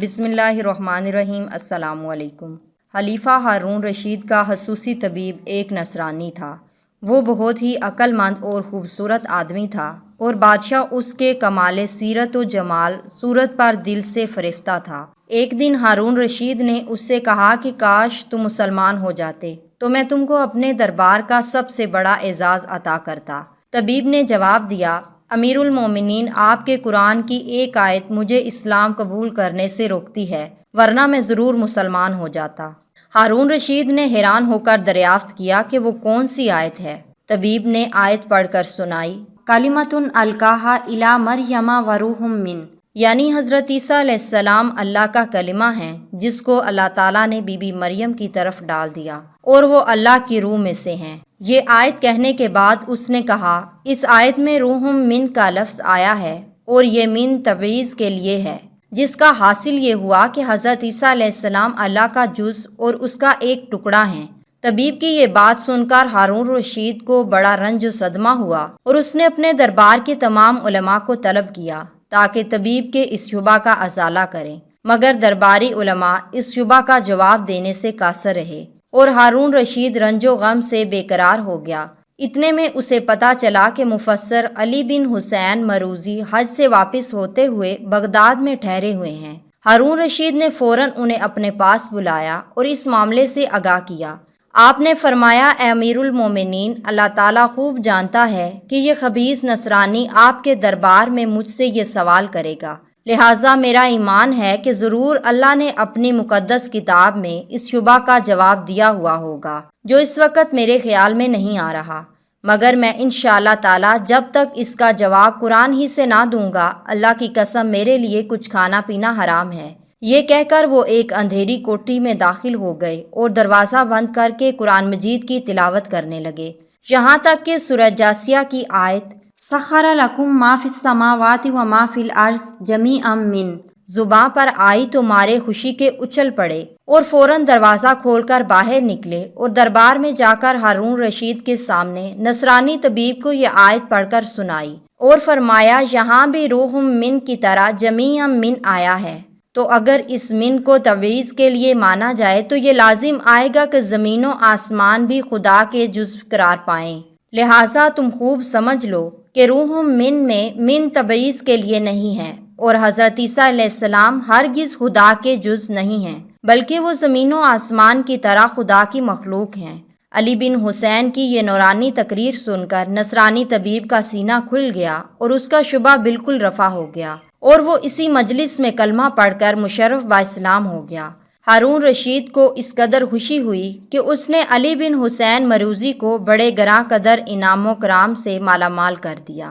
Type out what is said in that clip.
بسم اللہ الرحمن الرحیم۔ السلام علیکم۔ خلیفہ ہارون رشید کا خصوصی طبیب ایک نصرانی تھا۔ وہ بہت ہی عقل مند اور خوبصورت آدمی تھا اور بادشاہ اس کے کمال سیرت و جمال صورت پر دل سے فریفتہ تھا۔ ایک دن ہارون رشید نے اس سے کہا کہ کاش تم مسلمان ہو جاتے تو میں تم کو اپنے دربار کا سب سے بڑا اعزاز عطا کرتا۔ طبیب نے جواب دیا، امیر المومنین، آپ کے قرآن کی ایک آیت مجھے اسلام قبول کرنے سے روکتی ہے، ورنہ میں ضرور مسلمان ہو جاتا۔ ہارون رشید نے حیران ہو کر دریافت کیا کہ وہ کون سی آیت ہے۔ طبیب نے آیت پڑھ کر سنائی، کلمۃ القاہا الی مریم وروح من، یعنی حضرت عیسیٰ علیہ السلام اللہ کا کلمہ ہیں جس کو اللہ تعالیٰ نے بی بی مریم کی طرف ڈال دیا اور وہ اللہ کی روح میں سے ہیں۔ یہ آیت کہنے کے بعد اس نے کہا، اس آیت میں روح من کا لفظ آیا ہے اور یہ من تبعیض کے لیے ہے، جس کا حاصل یہ ہوا کہ حضرت عیسیٰ علیہ السلام اللہ کا جز اور اس کا ایک ٹکڑا ہیں۔ طبیب کی یہ بات سن کر ہارون رشید کو بڑا رنج و صدمہ ہوا اور اس نے اپنے دربار کے تمام علماء کو طلب کیا تاکہ طبیب کے اس شبہ کا ازالہ کریں، مگر درباری علماء اس شبہ کا جواب دینے سے قاصر رہے اور ہارون رشید رنج و غم سے بے قرار ہو گیا۔ اتنے میں اسے پتہ چلا کہ مفسر علی بن حسین مروزی حج سے واپس ہوتے ہوئے بغداد میں ٹھہرے ہوئے ہیں۔ ہارون رشید نے فوراً انہیں اپنے پاس بلایا اور اس معاملے سے آگاہ کیا۔ آپ نے فرمایا، اے امیر المومنین، اللہ تعالیٰ خوب جانتا ہے کہ یہ خبیث نصرانی آپ کے دربار میں مجھ سے یہ سوال کرے گا، لہٰذا میرا ایمان ہے کہ ضرور اللہ نے اپنی مقدس کتاب میں اس شبہ کا جواب دیا ہوا ہوگا جو اس وقت میرے خیال میں نہیں آ رہا، مگر میں انشاءاللہ تعالیٰ جب تک اس کا جواب قرآن ہی سے نہ دوں گا، اللہ کی قسم میرے لیے کچھ کھانا پینا حرام ہے۔ یہ کہہ کر وہ ایک اندھیری کوٹری میں داخل ہو گئے اور دروازہ بند کر کے قرآن مجید کی تلاوت کرنے لگے، یہاں تک کہ سورہ جاثیہ کی آیت سخر لکم ما فی السماوات و ما فی الارض جمیعا من زباں پر آئی تو مارے خوشی کے اچھل پڑے اور فوراً دروازہ کھول کر باہر نکلے اور دربار میں جا کر ہارون رشید کے سامنے نصرانی طبیب کو یہ آیت پڑھ کر سنائی اور فرمایا، یہاں بھی روح من کی طرح جمیعا من آیا ہے، تو اگر اس من کو تبعیض کے لیے مانا جائے تو یہ لازم آئے گا کہ زمین و آسمان بھی خدا کے جزو قرار پائیں، لہٰذا تم خوب سمجھ لو کہ روح من میں من تبعیض کے لیے نہیں ہے اور حضرت عیسیٰ علیہ السلام ہرگز خدا کے جز نہیں ہیں، بلکہ وہ زمین و آسمان کی طرح خدا کی مخلوق ہیں۔ علی بن حسین کی یہ نورانی تقریر سن کر نصرانی طبیب کا سینہ کھل گیا اور اس کا شبہ بالکل رفع ہو گیا اور وہ اسی مجلس میں کلمہ پڑھ کر مشرف با اسلام ہو گیا۔ ہارون رشید کو اس قدر خوشی ہوئی کہ اس نے علی بن حسین مروزی کو بڑے گراں قدر انعام و کرام سے مالا مال کر دیا۔